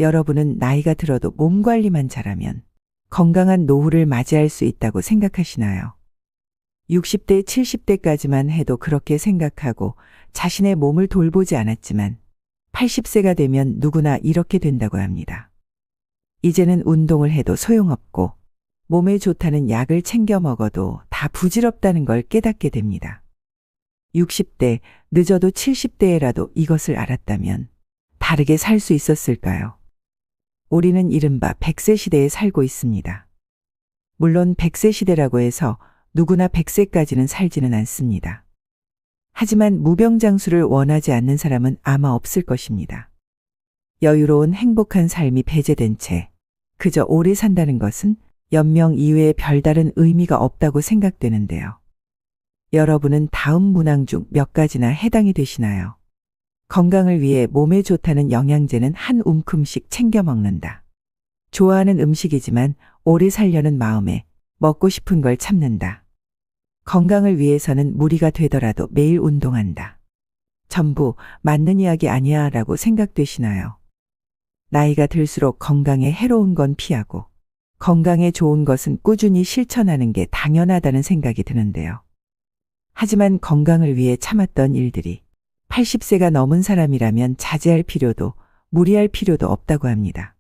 여러분은 나이가 들어도 몸 관리만 잘하면 건강한 노후를 맞이할 수 있다고 생각하시나요? 60대, 70대까지만 해도 그렇게 생각하고 자신의 몸을 돌보지 않았지만 80세가 되면 누구나 이렇게 된다고 합니다. 이제는 운동을 해도 소용없고 몸에 좋다는 약을 챙겨 먹어도 다 부질없다는 걸 깨닫게 됩니다. 60대, 늦어도 70대에라도 이것을 알았다면 다르게 살 수 있었을까요? 우리는 이른바 100세 시대에 살고 있습니다. 물론 100세 시대라고 해서 누구나 100세까지는 살지는 않습니다. 하지만 무병장수를 원하지 않는 사람은 아마 없을 것입니다. 여유로운 행복한 삶이 배제된 채 그저 오래 산다는 것은 연명 이외에 별다른 의미가 없다고 생각되는데요. 여러분은 다음 문항 중 몇 가지나 해당이 되시나요? 건강을 위해 몸에 좋다는 영양제는 한 움큼씩 챙겨 먹는다. 좋아하는 음식이지만 오래 살려는 마음에 먹고 싶은 걸 참는다. 건강을 위해서는 무리가 되더라도 매일 운동한다. 전부 맞는 이야기 아니야 라고 생각되시나요? 나이가 들수록 건강에 해로운 건 피하고 건강에 좋은 것은 꾸준히 실천하는 게 당연하다는 생각이 드는데요. 하지만 건강을 위해 참았던 일들이 80세가 넘은 사람이라면 자제할 필요도 무리할 필요도 없다고 합니다.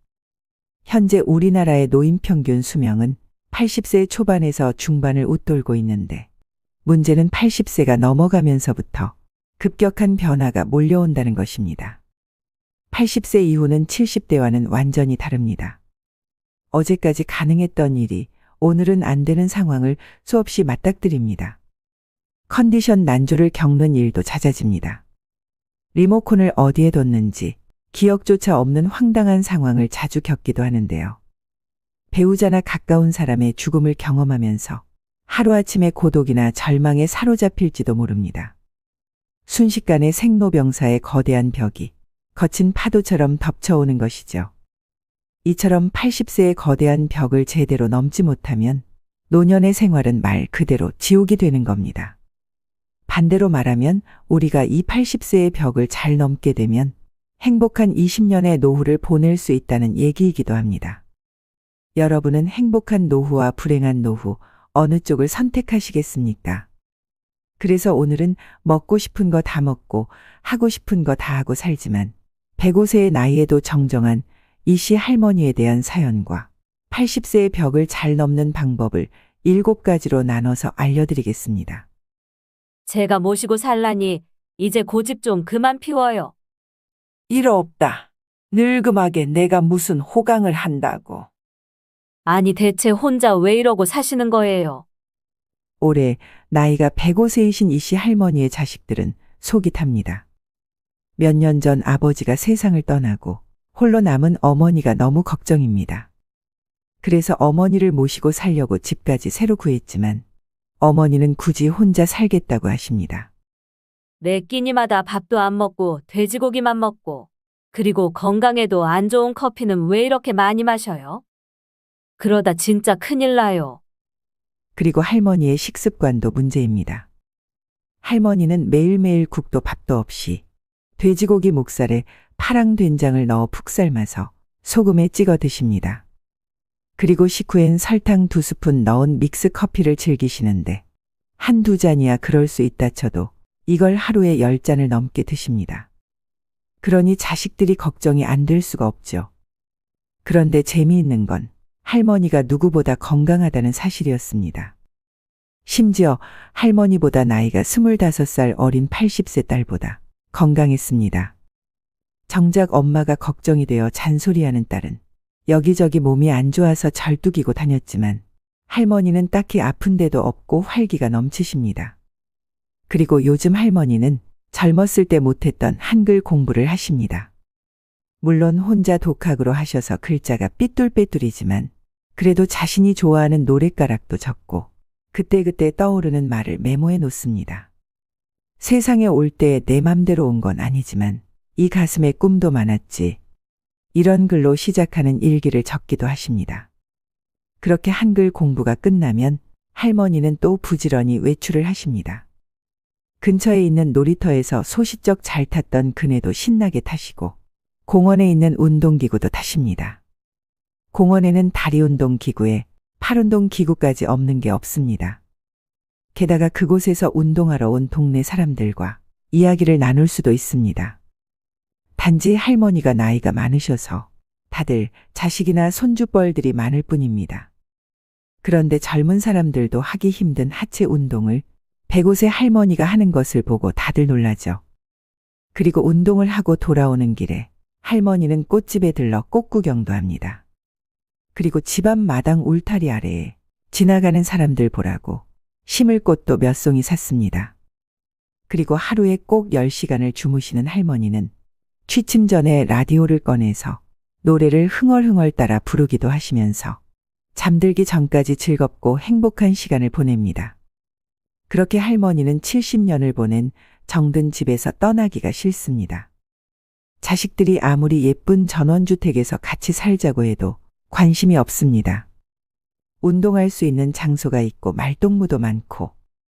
현재 우리나라의 노인 평균 수명은 80세 초반에서 중반을 웃돌고 있는데 문제는 80세가 넘어가면서부터 급격한 변화가 몰려온다는 것입니다. 80세 이후는 70대와는 완전히 다릅니다. 어제까지 가능했던 일이 오늘은 안 되는 상황을 수없이 맞닥뜨립니다. 컨디션 난조를 겪는 일도 잦아집니다. 리모컨을 어디에 뒀는지 기억조차 없는 황당한 상황을 자주 겪기도 하는데요. 배우자나 가까운 사람의 죽음을 경험하면서 하루아침에 고독이나 절망에 사로잡힐지도 모릅니다. 순식간에 생로병사의 거대한 벽이 거친 파도처럼 덮쳐오는 것이죠. 이처럼 80세의 거대한 벽을 제대로 넘지 못하면 노년의 생활은 말 그대로 지옥이 되는 겁니다. 반대로 말하면 우리가 이 80세의 벽을 잘 넘게 되면 행복한 20년의 노후를 보낼 수 있다는 얘기이기도 합니다. 여러분은 행복한 노후와 불행한 노후 어느 쪽을 선택하시겠습니까? 그래서 오늘은 먹고 싶은 거 다 먹고 하고 싶은 거 다 하고 살지만 105세의 나이에도 정정한 이씨 할머니에 대한 사연과 80세의 벽을 잘 넘는 방법을 7가지로 나눠서 알려드리겠습니다. 제가 모시고 살라니 이제 고집 좀 그만 피워요. 일 없다. 늙음하게 내가 무슨 호강을 한다고. 아니 대체 혼자 왜 이러고 사시는 거예요? 올해 나이가 105세이신 이씨 할머니의 자식들은 속이 탑니다. 몇 년 전 아버지가 세상을 떠나고 홀로 남은 어머니가 너무 걱정입니다. 그래서 어머니를 모시고 살려고 집까지 새로 구했지만 어머니는 굳이 혼자 살겠다고 하십니다. 매 끼니마다 밥도 안 먹고 돼지고기만 먹고 그리고 건강에도 안 좋은 커피는 왜 이렇게 많이 마셔요? 그러다 진짜 큰일 나요. 그리고 할머니의 식습관도 문제입니다. 할머니는 매일매일 국도 밥도 없이 돼지고기 목살에 파랑 된장을 넣어 푹 삶아서 소금에 찍어 드십니다. 그리고 식후엔 설탕 2스푼 넣은 믹스 커피를 즐기시는데 한두 잔이야 그럴 수 있다 쳐도 이걸 하루에 10잔을 넘게 드십니다. 그러니 자식들이 걱정이 안 될 수가 없죠. 그런데 재미있는 건 할머니가 누구보다 건강하다는 사실이었습니다. 심지어 할머니보다 나이가 25살 어린 80세 딸보다 건강했습니다. 정작 엄마가 걱정이 되어 잔소리하는 딸은 여기저기 몸이 안 좋아서 절뚝이고 다녔지만 할머니는 딱히 아픈 데도 없고 활기가 넘치십니다. 그리고 요즘 할머니는 젊었을 때 못했던 한글 공부를 하십니다. 물론 혼자 독학으로 하셔서 글자가 삐뚤빼뚤이지만 그래도 자신이 좋아하는 노랫가락도 적고 그때그때 떠오르는 말을 메모해 놓습니다. 세상에 올 때 내 맘대로 온 건 아니지만 이 가슴에 꿈도 많았지. 이런 글로 시작하는 일기를 적기도 하십니다. 그렇게 한글 공부가 끝나면 할머니는 또 부지런히 외출을 하십니다. 근처에 있는 놀이터에서 소시적 잘 탔던 그네도 신나게 타시고 공원에 있는 운동기구도 타십니다. 공원에는 다리 운동 기구에 팔 운동 기구까지 없는 게 없습니다. 게다가 그곳에서 운동하러 온 동네 사람들과 이야기를 나눌 수도 있습니다. 단지 할머니가 나이가 많으셔서 다들 자식이나 손주뻘들이 많을 뿐입니다. 그런데 젊은 사람들도 하기 힘든 하체 운동을 105세 할머니가 하는 것을 보고 다들 놀라죠. 그리고 운동을 하고 돌아오는 길에 할머니는 꽃집에 들러 꽃 구경도 합니다. 그리고 집 앞 마당 울타리 아래에 지나가는 사람들 보라고 심을 꽃도 몇 송이 샀습니다. 그리고 하루에 꼭 10시간을 주무시는 할머니는 취침 전에 라디오를 꺼내서 노래를 흥얼흥얼 따라 부르기도 하시면서 잠들기 전까지 즐겁고 행복한 시간을 보냅니다. 그렇게 할머니는 70년을 보낸 정든 집에서 떠나기가 싫습니다. 자식들이 아무리 예쁜 전원주택에서 같이 살자고 해도 관심이 없습니다. 운동할 수 있는 장소가 있고 말동무도 많고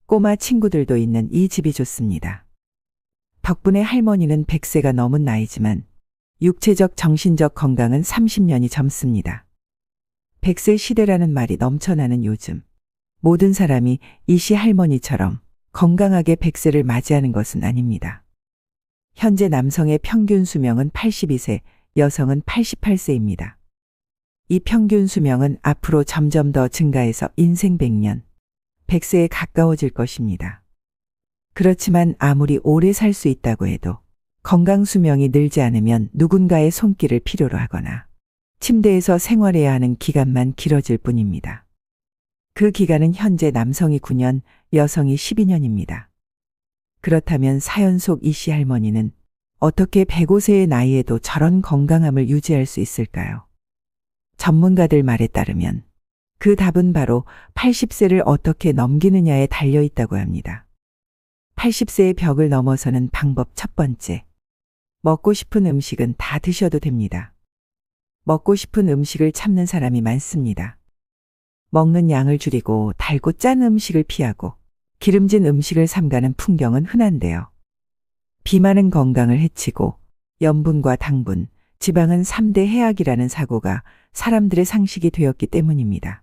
꼬마 친구들도 있는 이 집이 좋습니다. 덕분에 할머니는 100세가 넘은 나이지만 육체적 정신적 건강은 30년이 젊습니다. 100세 시대라는 말이 넘쳐나는 요즘 모든 사람이 이씨 할머니처럼 건강하게 100세를 맞이하는 것은 아닙니다. 현재 남성의 평균 수명은 82세, 여성은 88세입니다. 이 평균 수명은 앞으로 점점 더 증가해서 인생 100년, 100세에 가까워질 것입니다. 그렇지만 아무리 오래 살 수 있다고 해도 건강 수명이 늘지 않으면 누군가의 손길을 필요로 하거나 침대에서 생활해야 하는 기간만 길어질 뿐입니다. 그 기간은 현재 남성이 9년, 여성이 12년입니다. 그렇다면 사연 속 이씨 할머니는 어떻게 105세의 나이에도 저런 건강함을 유지할 수 있을까요? 전문가들 말에 따르면 그 답은 바로 80세를 어떻게 넘기느냐에 달려 있다고 합니다. 80세의 벽을 넘어서는 방법 첫 번째. 먹고 싶은 음식은 다 드셔도 됩니다. 먹고 싶은 음식을 참는 사람이 많습니다. 먹는 양을 줄이고 달고 짠 음식을 피하고 기름진 음식을 삼가는 풍경은 흔한데요. 비만은 건강을 해치고 염분과 당분, 지방은 3대 해악이라는 사고가 사람들의 상식이 되었기 때문입니다.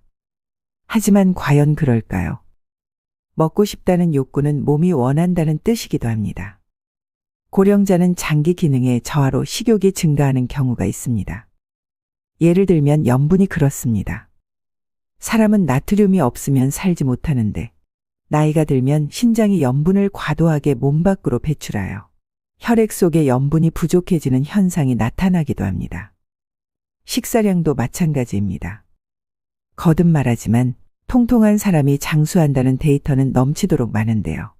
하지만 과연 그럴까요? 먹고 싶다는 욕구는 몸이 원한다는 뜻이기도 합니다. 고령자는 장기 기능의 저하로 식욕이 증가하는 경우가 있습니다. 예를 들면 염분이 그렇습니다. 사람은 나트륨이 없으면 살지 못하는데 나이가 들면 신장이 염분을 과도하게 몸 밖으로 배출하여 혈액 속에 염분이 부족해지는 현상이 나타나기도 합니다. 식사량도 마찬가지입니다. 거듭 말하지만 통통한 사람이 장수한다는 데이터는 넘치도록 많은데요.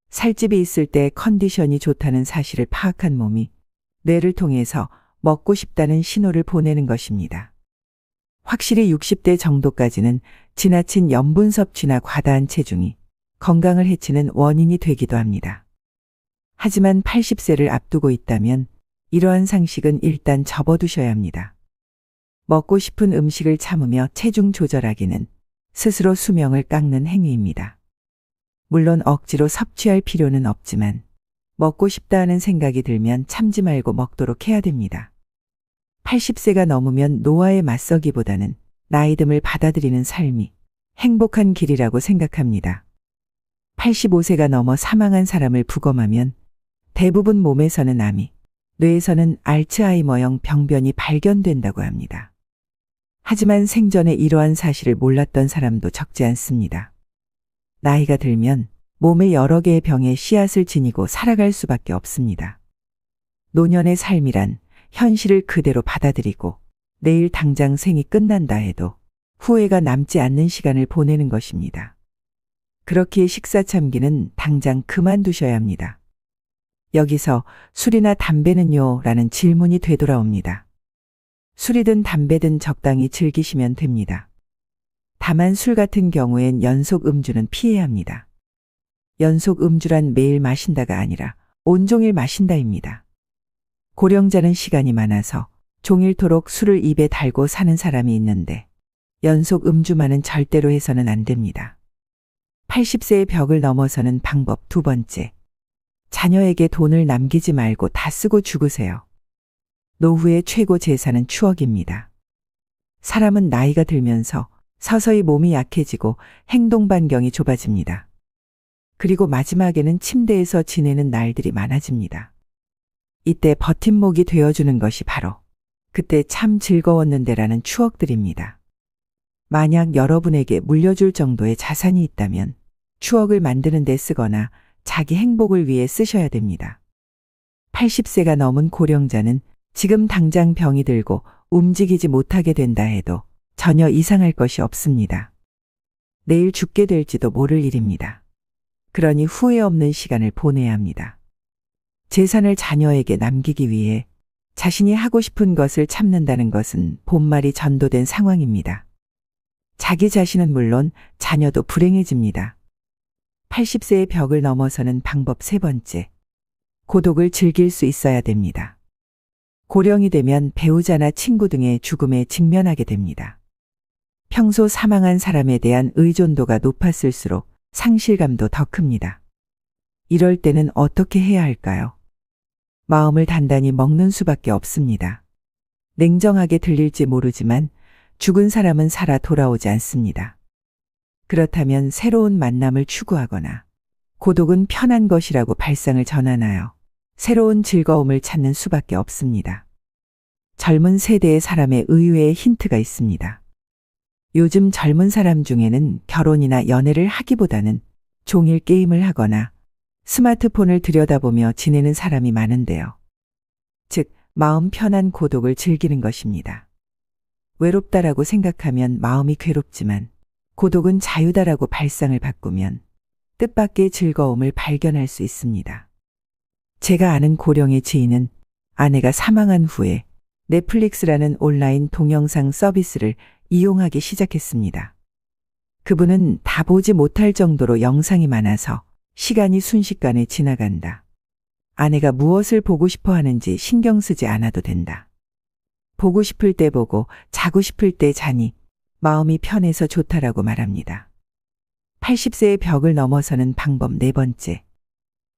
살집이 있을 때 컨디션이 좋다는 사실을 파악한 몸이 뇌를 통해서 먹고 싶다는 신호를 보내는 것입니다. 확실히 60대 정도까지는 지나친 염분 섭취나 과다한 체중이 건강을 해치는 원인이 되기도 합니다. 하지만 80세를 앞두고 있다면 이러한 상식은 일단 접어두셔야 합니다. 먹고 싶은 음식을 참으며 체중 조절하기는 스스로 수명을 깎는 행위입니다. 물론 억지로 섭취할 필요는 없지만 먹고 싶다 하는 생각이 들면 참지 말고 먹도록 해야 됩니다. 80세가 넘으면 노화에 맞서기보다는 나이듦을 받아들이는 삶이 행복한 길이라고 생각합니다. 85세가 넘어 사망한 사람을 부검하면 대부분 몸에서는 암이, 뇌에서는 알츠하이머형 병변이 발견된다고 합니다. 하지만 생전에 이러한 사실을 몰랐던 사람도 적지 않습니다. 나이가 들면 몸에 여러 개의 병의 씨앗을 지니고 살아갈 수밖에 없습니다. 노년의 삶이란 현실을 그대로 받아들이고 내일 당장 생이 끝난다 해도 후회가 남지 않는 시간을 보내는 것입니다. 그렇기에 식사 참기는 당장 그만두셔야 합니다. 여기서 술이나 담배는요? 라는 질문이 되돌아옵니다. 술이든 담배든 적당히 즐기시면 됩니다. 다만 술 같은 경우엔 연속 음주는 피해야 합니다. 연속 음주란 매일 마신다가 아니라 온종일 마신다입니다. 고령자는 시간이 많아서 종일토록 술을 입에 달고 사는 사람이 있는데 연속 음주만은 절대로 해서는 안 됩니다. 80세의 벽을 넘어서는 방법 두 번째. 자녀에게 돈을 남기지 말고 다 쓰고 죽으세요. 노후의 최고 재산은 추억입니다. 사람은 나이가 들면서 서서히 몸이 약해지고 행동 반경이 좁아집니다. 그리고 마지막에는 침대에서 지내는 날들이 많아집니다. 이때 버팀목이 되어주는 것이 바로 그때 참 즐거웠는데라는 추억들입니다. 만약 여러분에게 물려줄 정도의 자산이 있다면 추억을 만드는 데 쓰거나 자기 행복을 위해 쓰셔야 됩니다. 80세가 넘은 고령자는 지금 당장 병이 들고 움직이지 못하게 된다 해도 전혀 이상할 것이 없습니다. 내일 죽게 될지도 모를 일입니다. 그러니 후회 없는 시간을 보내야 합니다. 재산을 자녀에게 남기기 위해 자신이 하고 싶은 것을 참는다는 것은 본말이 전도된 상황입니다. 자기 자신은 물론 자녀도 불행해집니다. 80세의 벽을 넘어서는 방법 세 번째. 고독을 즐길 수 있어야 됩니다. 고령이 되면 배우자나 친구 등의 죽음에 직면하게 됩니다. 평소 사망한 사람에 대한 의존도가 높았을수록 상실감도 더 큽니다. 이럴 때는 어떻게 해야 할까요? 마음을 단단히 먹는 수밖에 없습니다. 냉정하게 들릴지 모르지만 죽은 사람은 살아 돌아오지 않습니다. 그렇다면 새로운 만남을 추구하거나 고독은 편한 것이라고 발상을 전환하여 새로운 즐거움을 찾는 수밖에 없습니다. 젊은 세대의 사람의 의외의 힌트가 있습니다. 요즘 젊은 사람 중에는 결혼이나 연애를 하기보다는 종일 게임을 하거나 스마트폰을 들여다보며 지내는 사람이 많은데요. 즉, 마음 편한 고독을 즐기는 것입니다. 외롭다라고 생각하면 마음이 괴롭지만 고독은 자유다라고 발상을 바꾸면 뜻밖의 즐거움을 발견할 수 있습니다. 제가 아는 고령의 지인은 아내가 사망한 후에 넷플릭스라는 온라인 동영상 서비스를 이용하기 시작했습니다. 그분은 다 보지 못할 정도로 영상이 많아서 시간이 순식간에 지나간다. 아내가 무엇을 보고 싶어 하는지 신경 쓰지 않아도 된다. 보고 싶을 때 보고 자고 싶을 때 자니 마음이 편해서 좋다라고 말합니다. 80세의 벽을 넘어서는 방법 네 번째.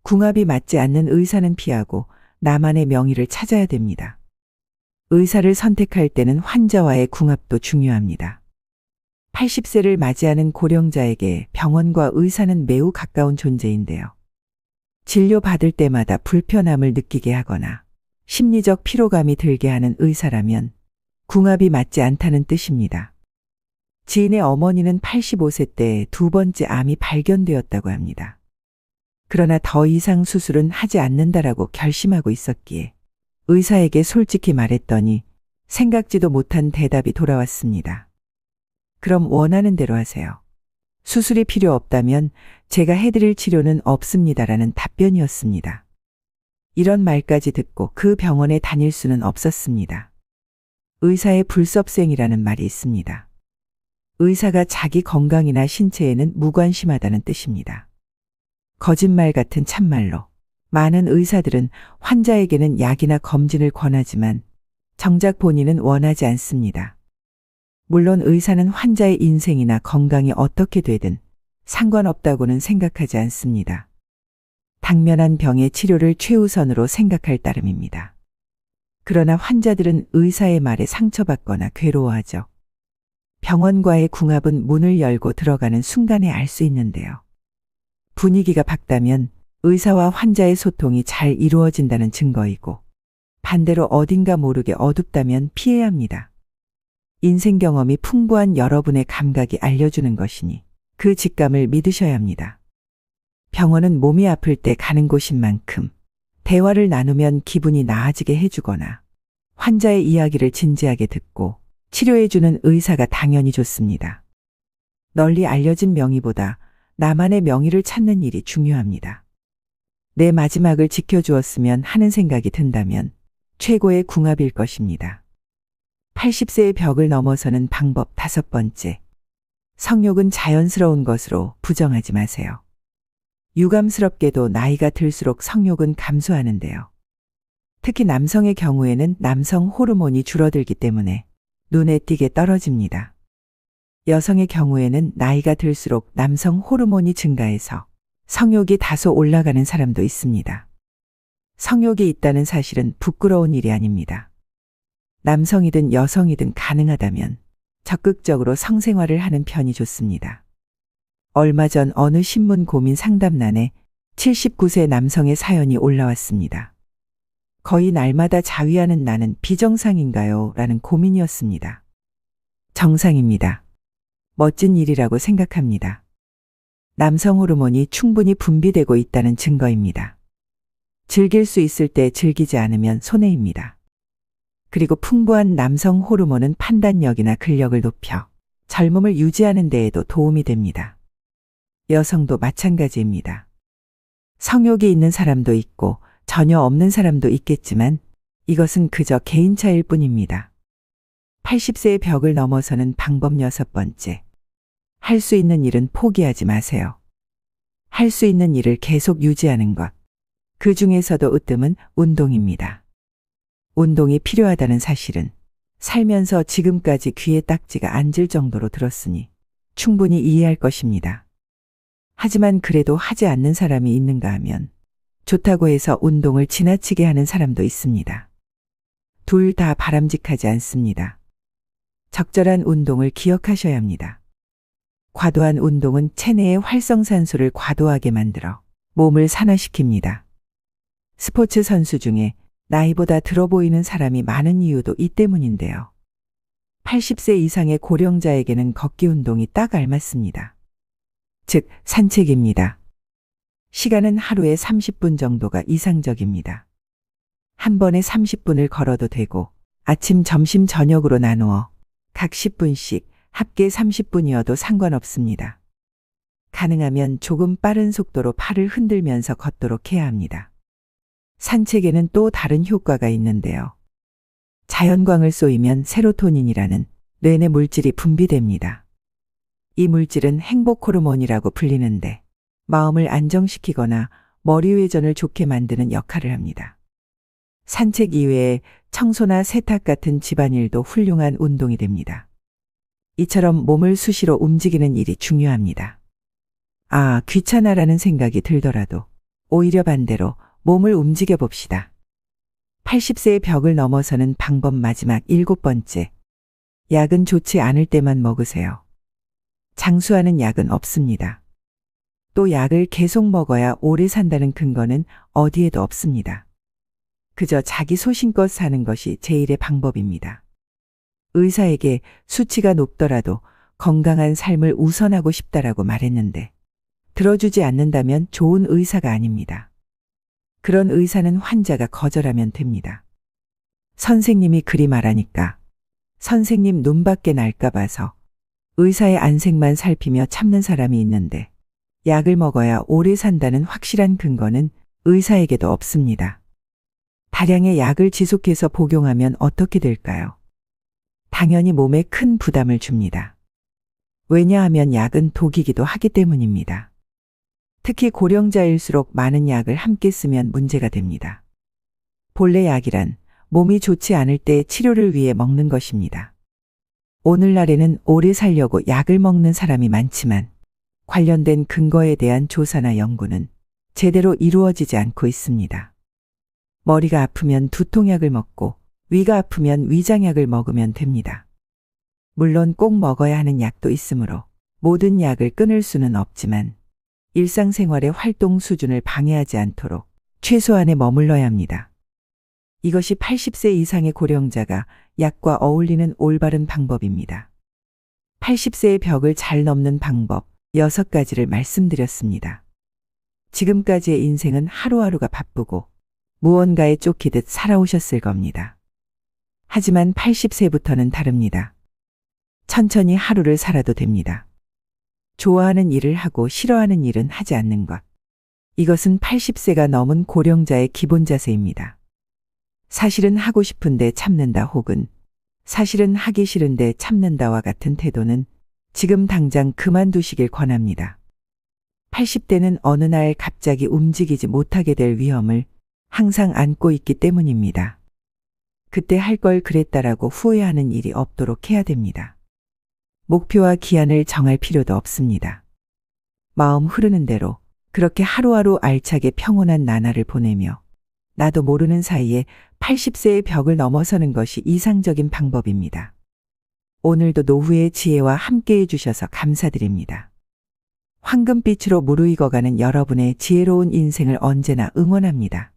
궁합이 맞지 않는 의사는 피하고 나만의 명의를 찾아야 됩니다. 의사를 선택할 때는 환자와의 궁합도 중요합니다. 80세를 맞이하는 고령자에게 병원과 의사는 매우 가까운 존재인데요. 진료받을 때마다 불편함을 느끼게 하거나 심리적 피로감이 들게 하는 의사라면 궁합이 맞지 않다는 뜻입니다. 지인의 어머니는 85세 때 두 번째 암이 발견되었다고 합니다. 그러나 더 이상 수술은 하지 않는다라고 결심하고 있었기에 의사에게 솔직히 말했더니 생각지도 못한 대답이 돌아왔습니다. 그럼 원하는 대로 하세요. 수술이 필요 없다면 제가 해드릴 치료는 없습니다라는 답변이었습니다. 이런 말까지 듣고 그 병원에 다닐 수는 없었습니다. 의사의 불섭생이라는 말이 있습니다. 의사가 자기 건강이나 신체에는 무관심하다는 뜻입니다. 거짓말 같은 참말로 많은 의사들은 환자에게는 약이나 검진을 권하지만 정작 본인은 원하지 않습니다. 물론 의사는 환자의 인생이나 건강이 어떻게 되든 상관없다고는 생각하지 않습니다. 당면한 병의 치료를 최우선으로 생각할 따름입니다. 그러나 환자들은 의사의 말에 상처받거나 괴로워하죠. 병원과의 궁합은 문을 열고 들어가는 순간에 알 수 있는데요. 분위기가 밝다면 의사와 환자의 소통이 잘 이루어진다는 증거이고 반대로 어딘가 모르게 어둡다면 피해야 합니다. 인생 경험이 풍부한 여러분의 감각이 알려주는 것이니 그 직감을 믿으셔야 합니다. 병원은 몸이 아플 때 가는 곳인 만큼 대화를 나누면 기분이 나아지게 해주거나 환자의 이야기를 진지하게 듣고 치료해주는 의사가 당연히 좋습니다. 널리 알려진 명의보다 나만의 명의를 찾는 일이 중요합니다. 내 마지막을 지켜주었으면 하는 생각이 든다면 최고의 궁합일 것입니다. 80세의 벽을 넘어서는 방법 다섯 번째. 성욕은 자연스러운 것으로 부정하지 마세요. 유감스럽게도 나이가 들수록 성욕은 감소하는데요. 특히 남성의 경우에는 남성 호르몬이 줄어들기 때문에 눈에 띄게 떨어집니다. 여성의 경우에는 나이가 들수록 남성 호르몬이 증가해서 성욕이 다소 올라가는 사람도 있습니다. 성욕이 있다는 사실은 부끄러운 일이 아닙니다. 남성이든 여성이든 가능하다면 적극적으로 성생활을 하는 편이 좋습니다. 얼마 전 어느 신문 고민 상담란에 79세 남성의 사연이 올라왔습니다. 거의 날마다 자위하는 나는 비정상인가요? 라는 고민이었습니다. 정상입니다. 멋진 일이라고 생각합니다. 남성 호르몬이 충분히 분비되고 있다는 증거입니다. 즐길 수 있을 때 즐기지 않으면 손해입니다. 그리고 풍부한 남성 호르몬은 판단력이나 근력을 높여 젊음을 유지하는 데에도 도움이 됩니다. 여성도 마찬가지입니다. 성욕이 있는 사람도 있고 전혀 없는 사람도 있겠지만 이것은 그저 개인차일 뿐입니다. 80세의 벽을 넘어서는 방법 6번째. 할 수 있는 일은 포기하지 마세요. 할 수 있는 일을 계속 유지하는 것. 그 중에서도 으뜸은 운동입니다. 운동이 필요하다는 사실은 살면서 지금까지 귀에 딱지가 앉을 정도로 들었으니 충분히 이해할 것입니다. 하지만 그래도 하지 않는 사람이 있는가 하면 좋다고 해서 운동을 지나치게 하는 사람도 있습니다. 둘 다 바람직하지 않습니다. 적절한 운동을 기억하셔야 합니다. 과도한 운동은 체내의 활성산소를 과도하게 만들어 몸을 산화시킵니다. 스포츠 선수 중에 나이보다 들어 보이는 사람이 많은 이유도 이 때문인데요. 80세 이상의 고령자에게는 걷기 운동이 딱 알맞습니다. 즉, 산책입니다. 시간은 하루에 30분 정도가 이상적입니다. 한 번에 30분을 걸어도 되고 아침, 점심, 저녁으로 나누어 각 10분씩 합계 30분이어도 상관없습니다. 가능하면 조금 빠른 속도로 팔을 흔들면서 걷도록 해야 합니다. 산책에는 또 다른 효과가 있는데요. 자연광을 쏘이면 세로토닌이라는 뇌내 물질이 분비됩니다. 이 물질은 행복 호르몬이라고 불리는데 마음을 안정시키거나 머리 회전을 좋게 만드는 역할을 합니다. 산책 이외에 청소나 세탁 같은 집안일도 훌륭한 운동이 됩니다. 이처럼 몸을 수시로 움직이는 일이 중요합니다. 아, 귀찮아라는 생각이 들더라도 오히려 반대로 몸을 움직여 봅시다. 80세의 벽을 넘어서는 방법 마지막 7번째. 약은 좋지 않을 때만 먹으세요. 장수하는 약은 없습니다. 또 약을 계속 먹어야 오래 산다는 근거는 어디에도 없습니다. 그저 자기 소신껏 사는 것이 제일의 방법입니다. 의사에게 수치가 높더라도 건강한 삶을 우선하고 싶다라고 말했는데 들어주지 않는다면 좋은 의사가 아닙니다. 그런 의사는 환자가 거절하면 됩니다. 선생님이 그리 말하니까 선생님 눈밖에 날까 봐서 의사의 안색만 살피며 참는 사람이 있는데 약을 먹어야 오래 산다는 확실한 근거는 의사에게도 없습니다. 다량의 약을 지속해서 복용하면 어떻게 될까요? 당연히 몸에 큰 부담을 줍니다. 왜냐하면 약은 독이기도 하기 때문입니다. 특히 고령자일수록 많은 약을 함께 쓰면 문제가 됩니다. 본래 약이란 몸이 좋지 않을 때 치료를 위해 먹는 것입니다. 오늘날에는 오래 살려고 약을 먹는 사람이 많지만 관련된 근거에 대한 조사나 연구는 제대로 이루어지지 않고 있습니다. 머리가 아프면 두통약을 먹고 위가 아프면 위장약을 먹으면 됩니다. 물론 꼭 먹어야 하는 약도 있으므로 모든 약을 끊을 수는 없지만 일상생활의 활동 수준을 방해하지 않도록 최소한에 머물러야 합니다. 이것이 80세 이상의 고령자가 약과 어울리는 올바른 방법입니다. 80세의 벽을 잘 넘는 방법 6가지를 말씀드렸습니다. 지금까지의 인생은 하루하루가 바쁘고 무언가에 쫓기듯 살아오셨을 겁니다. 하지만 80세부터는 다릅니다. 천천히 하루를 살아도 됩니다. 좋아하는 일을 하고 싫어하는 일은 하지 않는 것. 이것은 80세가 넘은 고령자의 기본 자세입니다. 사실은 하고 싶은데 참는다 혹은 사실은 하기 싫은데 참는다와 같은 태도는 지금 당장 그만두시길 권합니다. 80대는 어느 날 갑자기 움직이지 못하게 될 위험을 항상 안고 있기 때문입니다. 그때 할 걸 그랬다라고 후회하는 일이 없도록 해야 됩니다. 목표와 기한을 정할 필요도 없습니다. 마음 흐르는 대로 그렇게 하루하루 알차게 평온한 나날을 보내며 나도 모르는 사이에 80세의 벽을 넘어서는 것이 이상적인 방법입니다. 오늘도 노후의 지혜와 함께 해주셔서 감사드립니다. 황금빛으로 무르익어가는 여러분의 지혜로운 인생을 언제나 응원합니다.